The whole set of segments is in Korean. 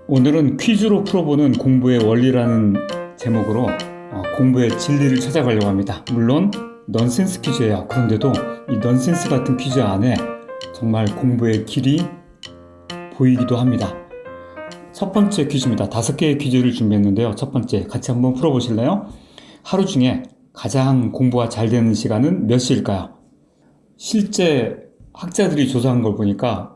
오늘은 퀴즈로 풀어보는 공부의 원리라는 제목으로 공부의 진리를 찾아가려고 합니다. 물론 넌센스 퀴즈예요. 그런데도 이 넌센스 같은 퀴즈 안에 정말 공부의 길이 보이기도 합니다. 첫 번째 퀴즈입니다. 5개의 퀴즈를 준비했는데요. 첫 번째 같이 한번 풀어보실래요? 하루 중에 가장 공부가 잘 되는 시간은 몇 시일까요? 실제 학자들이 조사한 걸 보니까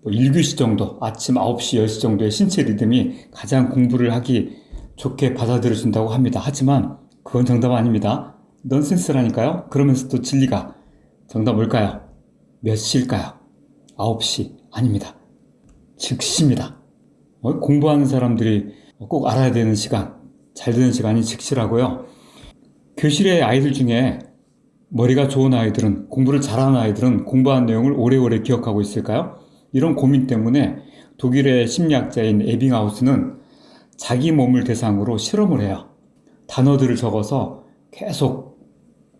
1교시 정도, 아침 9시, 10시 정도의 신체 리듬이 가장 공부를 하기 좋게 받아들여진다고 합니다. 하지만 그건 정답 아닙니다. 넌센스라니까요. 그러면서도 진리가. 정답 뭘까요? 몇 시일까요? 9시 아닙니다. 즉시입니다. 공부하는 사람들이 꼭 알아야 되는 시간, 잘 되는 시간이 즉시라고요. 교실의 아이들 중에 머리가 좋은 아이들은, 공부를 잘하는 아이들은 공부한 내용을 오래오래 기억하고 있을까요? 이런 고민 때문에 독일의 심리학자인 에빙하우스는 자기 몸을 대상으로 실험을 해요. 단어들을 적어서 계속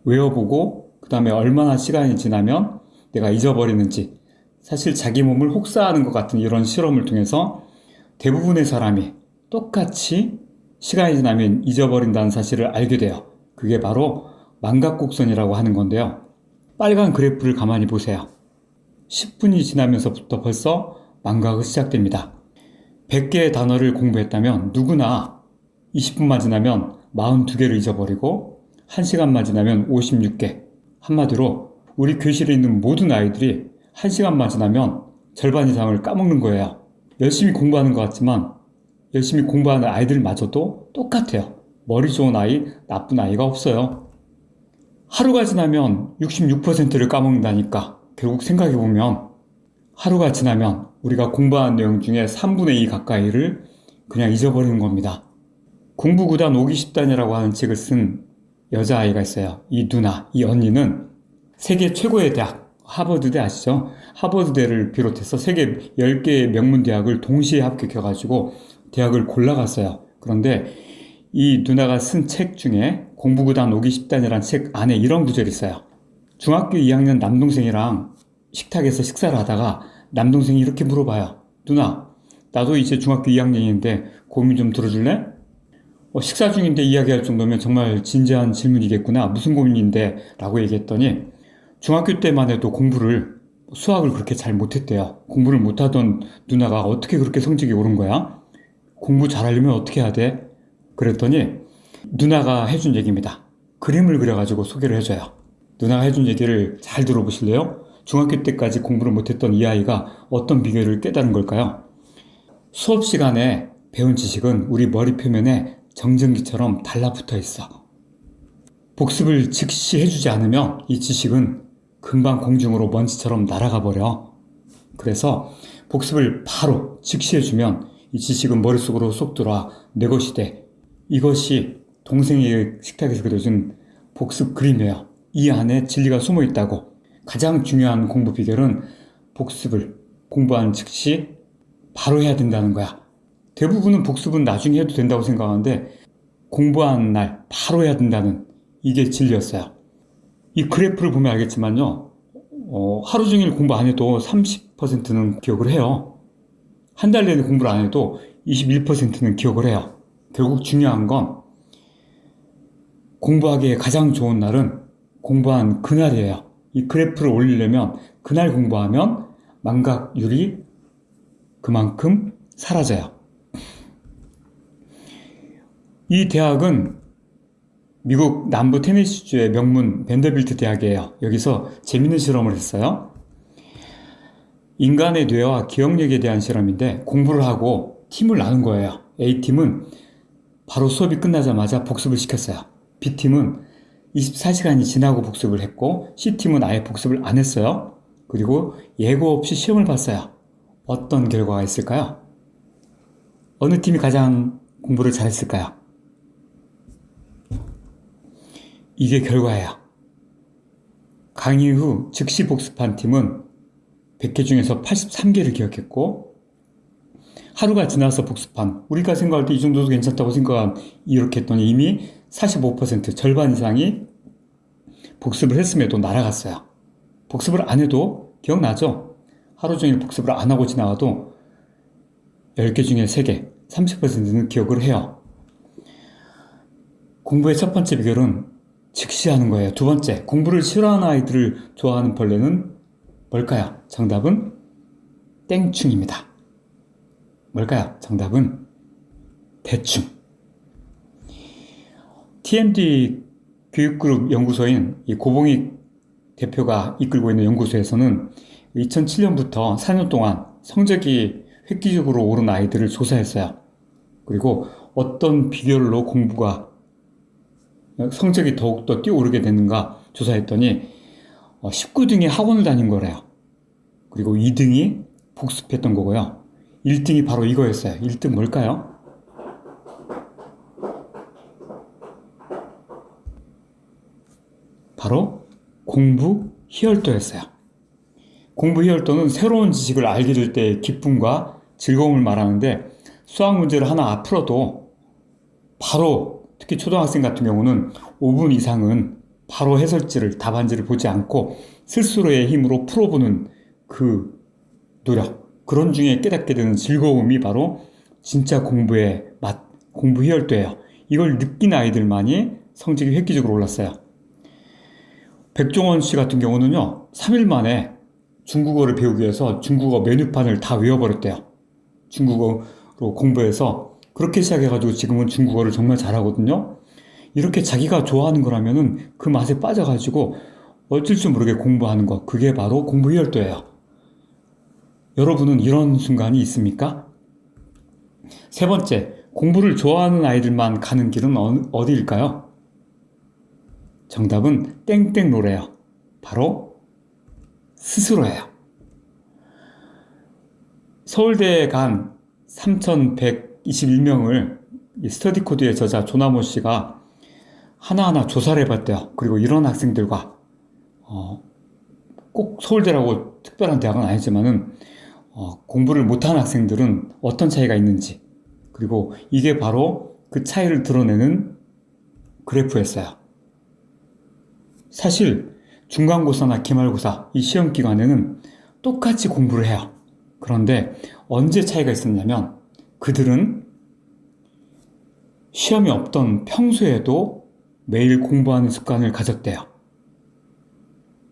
외워보고 그 다음에 얼마나 시간이 지나면 내가 잊어버리는지, 사실 자기 몸을 혹사하는 것 같은 이런 실험을 통해서 대부분의 사람이 똑같이 시간이 지나면 잊어버린다는 사실을 알게 돼요. 그게 바로 망각곡선이라고 하는 건데요. 빨간 그래프를 가만히 보세요. 10분이 지나면서부터 벌써 망각이 시작됩니다. 100개의 단어를 공부했다면 누구나 20분만 지나면 42개를 잊어버리고 1시간만 지나면 56개. 한마디로 우리 교실에 있는 모든 아이들이 1시간만 지나면 절반 이상을 까먹는 거예요. 열심히 공부하는 것 같지만 열심히 공부하는 아이들마저도 똑같아요. 머리 좋은 아이, 나쁜 아이가 없어요. 하루가 지나면 66%를 까먹는다니까. 결국 생각해보면 하루가 지나면 우리가 공부한 내용 중에 3분의 2 가까이를 그냥 잊어버리는 겁니다. 공부구단 5기10단이라고 하는 책을 쓴 여자아이가 있어요. 이 누나, 이 언니는 세계 최고의 대학, 하버드대 아시죠? 하버드대를 비롯해서 세계 10개의 명문대학을 동시에 합격해가지고 대학을 골라갔어요. 그런데 이 누나가 쓴 책 중에 공부구단 5기10단이라는 책 안에 이런 구절이 있어요. 중학교 2학년 남동생이랑 식탁에서 식사를 하다가 남동생이 이렇게 물어봐요. 누나, 나도 이제 중학교 2학년인데 고민 좀 들어줄래? 식사 중인데 이야기할 정도면 정말 진지한 질문이겠구나. 무슨 고민인데? 라고 얘기했더니 중학교 때만 해도 수학을 그렇게 잘 못했대요. 공부를 못하던 누나가 어떻게 그렇게 성적이 오른 거야? 공부 잘하려면 어떻게 해야 돼? 그랬더니 누나가 해준 얘기입니다. 그림을 그려가지고 소개를 해줘요. 누나가 해준 얘기를 잘 들어보실래요? 중학교 때까지 공부를 못했던 이 아이가 어떤 비결을 깨달은 걸까요? 수업 시간에 배운 지식은 우리 머리 표면에 정전기처럼 달라붙어 있어. 복습을 즉시 해주지 않으면 이 지식은 금방 공중으로 먼지처럼 날아가 버려. 그래서 복습을 바로 즉시 해주면 이 지식은 머릿속으로 쏙 들어와 내 것이 돼. 이것이 동생이 식탁에서 그려준 복습 그림이에요. 이 안에 진리가 숨어 있다고. 가장 중요한 공부 비결은 복습을 공부한 즉시 바로 해야 된다는 거야. 대부분은 복습은 나중에 해도 된다고 생각하는데 공부한 날 바로 해야 된다는 이게 진리였어요. 이 그래프를 보면 알겠지만요. 하루 종일 공부 안 해도 30%는 기억을 해요. 한 달 내내 공부를 안 해도 21%는 기억을 해요. 결국 중요한 건 공부하기에 가장 좋은 날은 공부한 그날이에요. 이 그래프를 올리려면 그날 공부하면 망각률이 그만큼 사라져요. 이 대학은 미국 남부 테네시주의 명문 밴더빌트 대학이에요. 여기서 재밌는 실험을 했어요. 인간의 뇌와 기억력에 대한 실험인데 공부를 하고 팀을 나눈 거예요. A팀은 바로 수업이 끝나자마자 복습을 시켰어요. B팀은 24시간이 지나고 복습을 했고 C팀은 아예 복습을 안 했어요. 그리고 예고 없이 시험을 봤어요. 어떤 결과가 있을까요? 어느 팀이 가장 공부를 잘했을까요? 이게 결과예요. 강의 후 즉시 복습한 팀은 100개 중에서 83개를 기억했고 하루가 지나서 복습한, 우리가 생각할 때 이 정도도 괜찮다고 생각한, 이렇게 했더니 이미 45% 절반 이상이 복습을 했음에도 날아갔어요. 복습을 안 해도 기억나죠? 하루 종일 복습을 안 하고 지나가도 10개 중에 3개, 30%는 기억을 해요. 공부의 첫 번째 비결은 즉시 하는 거예요. 두 번째, 공부를 싫어하는 아이들을 좋아하는 벌레는 뭘까요? 정답은 땡충입니다. 뭘까요? 정답은 대충. TMD 교육그룹 연구소인 이 고봉익 대표가 이끌고 있는 연구소에서는 2007년부터 4년 동안 성적이 획기적으로 오른 아이들을 조사했어요. 그리고 어떤 비결로 공부가 성적이 더욱더 뛰어오르게 됐는가 조사했더니 19등이 학원을 다닌 거래요. 그리고 2등이 복습했던 거고요. 1등이 바로 이거였어요. 1등 뭘까요? 바로 공부 희열도였어요. 공부 희열도는 새로운 지식을 알게 될 때의 기쁨과 즐거움을 말하는데 수학 문제를 하나 풀어도 바로 특히 초등학생 같은 경우는 5분 이상은 바로 해설지를 답안지를 보지 않고 스스로의 힘으로 풀어보는 그 노력, 그런 중에 깨닫게 되는 즐거움이 바로 진짜 공부의 맛, 공부 희열도예요. 이걸 느낀 아이들만이 성적이 획기적으로 올랐어요. 백종원 씨 같은 경우는요, 3일 만에 중국어를 배우기 위해서 중국어 메뉴판을 다 외워버렸대요. 중국어로 공부해서 그렇게 시작해가지고 지금은 중국어를 정말 잘하거든요. 이렇게 자기가 좋아하는 거라면은 그 맛에 빠져가지고 어쩔 줄 모르게 공부하는 것, 그게 바로 공부 희열도예요. 여러분은 이런 순간이 있습니까? 세 번째, 공부를 좋아하는 아이들만 가는 길은 어디일까요? 정답은 땡땡로래요. 바로 스스로예요. 서울대에 간 3,121명을 스터디코드의 저자 조나모 씨가 하나하나 조사를 해봤대요. 그리고 이런 학생들과 꼭 서울대라고 특별한 대학은 아니지만은 공부를 못하는 학생들은 어떤 차이가 있는지, 그리고 이게 바로 그 차이를 드러내는 그래프였어요. 사실 중간고사나 기말고사 이 시험 기간에는 똑같이 공부를 해요. 그런데 언제 차이가 있었냐면 그들은 시험이 없던 평소에도 매일 공부하는 습관을 가졌대요.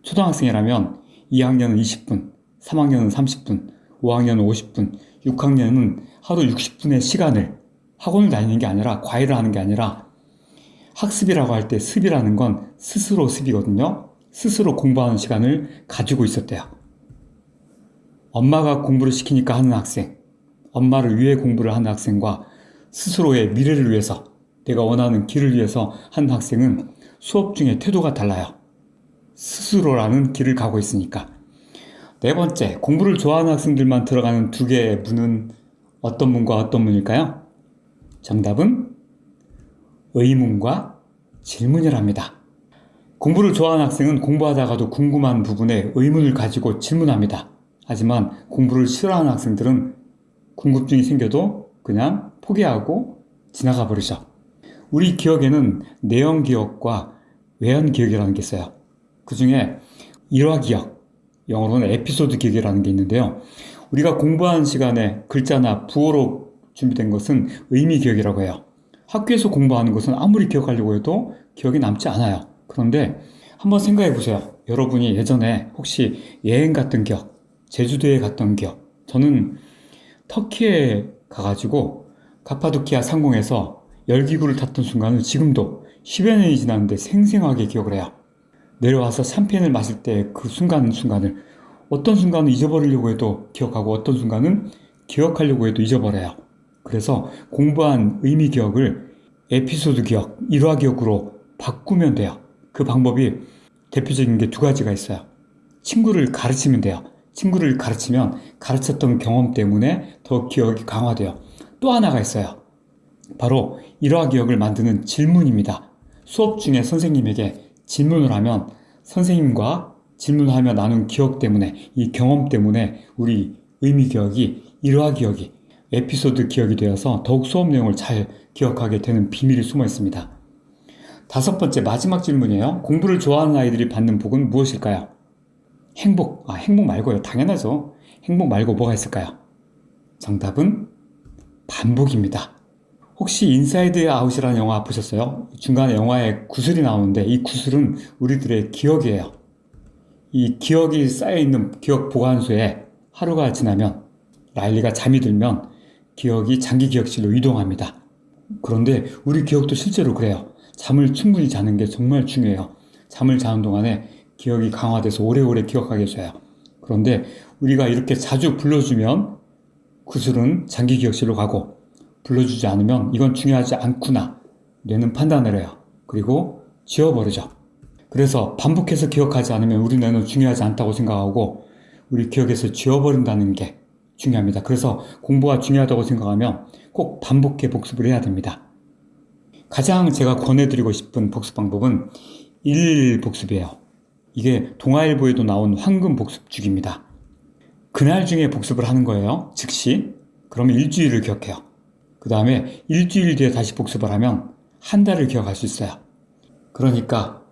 초등학생이라면 2학년은 20분, 3학년은 30분, 5학년은 50분, 6학년은 하루 60분의 시간을 학원을 다니는 게 아니라 과외를 하는 게 아니라 학습이라고 할 때 습이라는 건 스스로 습이거든요. 스스로 공부하는 시간을 가지고 있었대요. 엄마가 공부를 시키니까 하는 학생, 엄마를 위해 공부를 하는 학생과 스스로의 미래를 위해서, 내가 원하는 길을 위해서 하는 학생은 수업 중에 태도가 달라요. 스스로라는 길을 가고 있으니까. 네 번째, 공부를 좋아하는 학생들만 들어가는 두 개의 문은 어떤 문과 어떤 문일까요? 정답은 의문과 질문이랍니다. 공부를 좋아하는 학생은 공부하다가도 궁금한 부분에 의문을 가지고 질문합니다. 하지만 공부를 싫어하는 학생들은 궁금증이 생겨도 그냥 포기하고 지나가 버리죠. 우리 기억에는 내용 기억과 외연 기억이라는 게 있어요. 그 중에 일화 기억, 영어로는 에피소드 기억이라는 게 있는데요. 우리가 공부하는 시간에 글자나 부호로 준비된 것은 의미 기억이라고 해요. 학교에서 공부하는 것은 아무리 기억하려고 해도 기억이 남지 않아요. 그런데 한번 생각해 보세요. 여러분이 예전에 혹시 여행 갔던 기억, 제주도에 갔던 기억. 저는 터키에 가가지고 카파도키아 상공에서 열기구를 탔던 순간을 지금도 10여 년이 지났는데 생생하게 기억을 해요. 내려와서 샴페인을 마실 때 그 순간을 어떤 순간은 잊어버리려고 해도 기억하고 어떤 순간은 기억하려고 해도 잊어버려요. 그래서 공부한 의미 기억을 에피소드 기억, 일화 기억으로 바꾸면 돼요. 그 방법이 대표적인 게 두 가지가 있어요. 친구를 가르치면 돼요. 친구를 가르치면 가르쳤던 경험 때문에 더 기억이 강화돼요. 또 하나가 있어요. 바로 일화 기억을 만드는 질문입니다. 수업 중에 선생님에게 질문을 하면 선생님과 질문하며 나눈 기억 때문에, 이 경험 때문에 우리 의미 기억이, 일화 기억이, 에피소드 기억이 되어서 더욱 수업 내용을 잘 기억하게 되는 비밀이 숨어 있습니다. 다섯 번째, 마지막 질문이에요. 공부를 좋아하는 아이들이 받는 복은 무엇일까요? 행복. 행복 말고요. 당연하죠. 행복 말고 뭐가 있을까요? 정답은 반복입니다. 혹시 인사이드 아웃이라는 영화 보셨어요? 중간에 영화에 구슬이 나오는데 이 구슬은 우리들의 기억이에요. 이 기억이 쌓여있는 기억 보관소에 하루가 지나면 라일리가 잠이 들면 기억이 장기 기억실로 이동합니다. 그런데 우리 기억도 실제로 그래요. 잠을 충분히 자는 게 정말 중요해요. 잠을 자는 동안에 기억이 강화돼서 오래오래 기억하게 해줘요. 그런데 우리가 이렇게 자주 불러주면 구슬은 장기 기억실로 가고 불러주지 않으면 이건 중요하지 않구나 뇌는 판단을 해요. 그리고 지워버리죠. 그래서 반복해서 기억하지 않으면 우리 뇌는 중요하지 않다고 생각하고 우리 기억에서 지워버린다는 게 중요합니다. 그래서 공부가 중요하다고 생각하면 꼭 반복해 복습을 해야 됩니다. 가장 제가 권해드리고 싶은 복습 방법은 111 복습이에요. 이게 동아일보에도 나온 황금 복습죽입니다. 그날 중에 복습을 하는 거예요. 즉시. 그러면 일주일을 기억해요. 그 다음에 일주일 뒤에 다시 복습을 하면 한 달을 기억할 수 있어요. 그러니까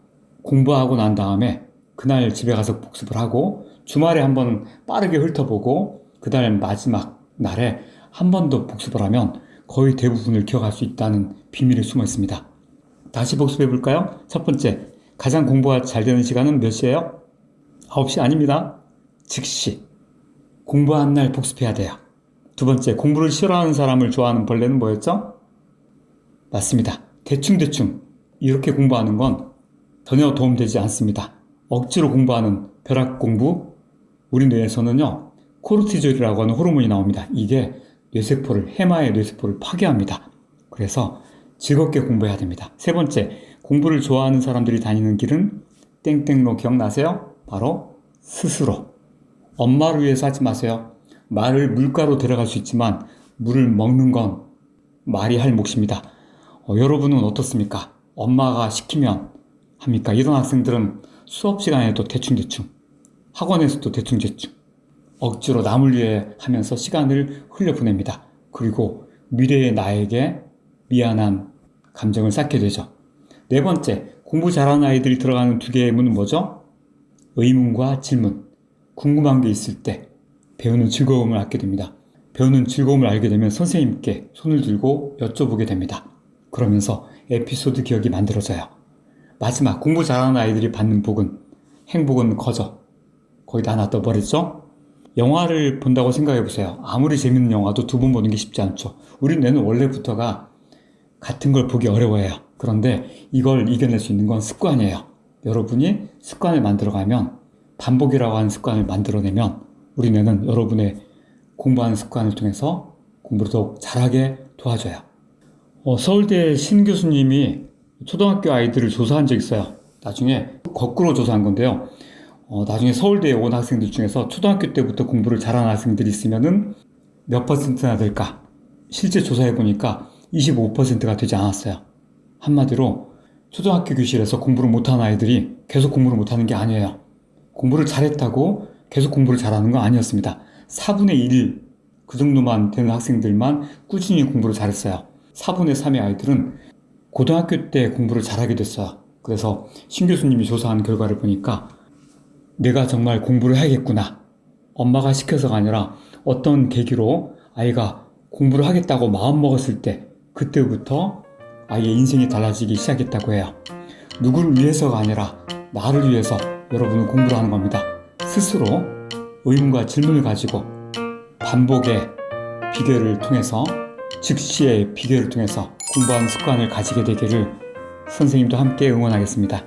공부하고 난 다음에 그날 집에 가서 복습을 하고 주말에 한번 빠르게 훑어보고 그달 마지막 날에 한 번 더 복습을 하면 거의 대부분을 기억할 수 있다는 비밀이 숨어 있습니다. 다시 복습해 볼까요? 첫 번째, 가장 공부가 잘 되는 시간은 몇 시예요? 9시 아닙니다. 즉시. 공부한 날 복습해야 돼요. 두 번째, 공부를 싫어하는 사람을 좋아하는 벌레는 뭐였죠? 맞습니다. 대충대충 이렇게 공부하는 건 전혀 도움되지 않습니다. 억지로 공부하는 벼락 공부, 우리 뇌에서는요, 코르티졸이라고 하는 호르몬이 나옵니다. 이게 뇌세포를, 해마의 뇌세포를 파괴합니다. 그래서 즐겁게 공부해야 됩니다. 세 번째, 공부를 좋아하는 사람들이 다니는 길은 땡땡로 기억나세요? 바로 스스로. 엄마를 위해서 하지 마세요. 말을 물가로 데려갈 수 있지만 물을 먹는 건 말이 할 몫입니다. 여러분은 어떻습니까? 엄마가 시키면 합니까? 이런 학생들은 수업 시간에도 대충대충, 학원에서도 대충대충, 억지로 남을 위해 하면서 시간을 흘려보냅니다. 그리고 미래의 나에게 미안한 감정을 쌓게 되죠. 네 번째, 공부 잘하는 아이들이 들어가는 두 개의 문은 뭐죠? 의문과 질문. 궁금한 게 있을 때 배우는 즐거움을 얻게 됩니다. 배우는 즐거움을 알게 되면 선생님께 손을 들고 여쭤보게 됩니다. 그러면서 에피소드 기억이 만들어져요. 마지막, 공부 잘하는 아이들이 받는 복은, 행복은 거저. 거의 다 놔둬버렸죠? 영화를 본다고 생각해보세요. 아무리 재밌는 영화도 두 번 보는 게 쉽지 않죠. 우리 뇌는 원래부터가 같은 걸 보기 어려워해요. 그런데 이걸 이겨낼 수 있는 건 습관이에요. 여러분이 습관을 만들어가면, 반복이라고 하는 습관을 만들어내면 우리 뇌는 여러분의 공부하는 습관을 통해서 공부를 더욱 잘하게 도와줘요. 서울대 신 교수님이 초등학교 아이들을 조사한 적이 있어요. 나중에 거꾸로 조사한 건데요. 나중에 서울대에 온 학생들 중에서 초등학교 때부터 공부를 잘하는 학생들이 있으면은 몇 퍼센트나 될까? 실제 조사해보니까 25%가 되지 않았어요. 한마디로 초등학교 교실에서 공부를 못하는 아이들이 계속 공부를 못하는 게 아니에요. 공부를 잘했다고 계속 공부를 잘하는 건 아니었습니다. 4분의 1, 그 정도만 되는 학생들만 꾸준히 공부를 잘했어요. 4분의 3의 아이들은 고등학교 때 공부를 잘하게 됐어요. 그래서 신 교수님이 조사한 결과를 보니까 내가 정말 공부를 해야겠구나. 엄마가 시켜서가 아니라 어떤 계기로 아이가 공부를 하겠다고 마음먹었을 때 그때부터 아이의 인생이 달라지기 시작했다고 해요. 누구를 위해서가 아니라 나를 위해서 여러분은 공부를 하는 겁니다. 스스로 의문과 질문을 가지고 반복의 비결을 통해서, 즉시의 비결을 통해서 공부하는 습관을 가지게 되기를 선생님도 함께 응원하겠습니다.